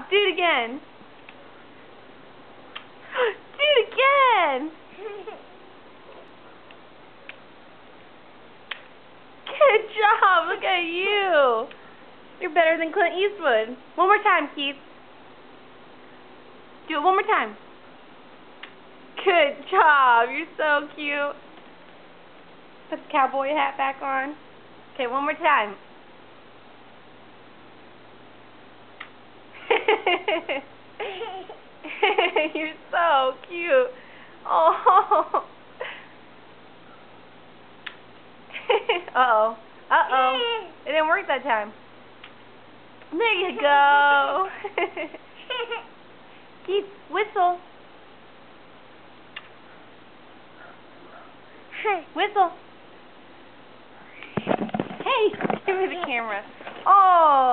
Do it again. Do it again. Good job. Look at you. You're better than Clint Eastwood. One more time, Keith. Do it one more time. Good job. You're so cute. Put the cowboy hat back on. Okay, one more time. You're so cute. Oh. Uh-oh. Uh-oh. It didn't work that time. There you go. Keith, whistle. Whistle. Hey, give me the camera. Oh.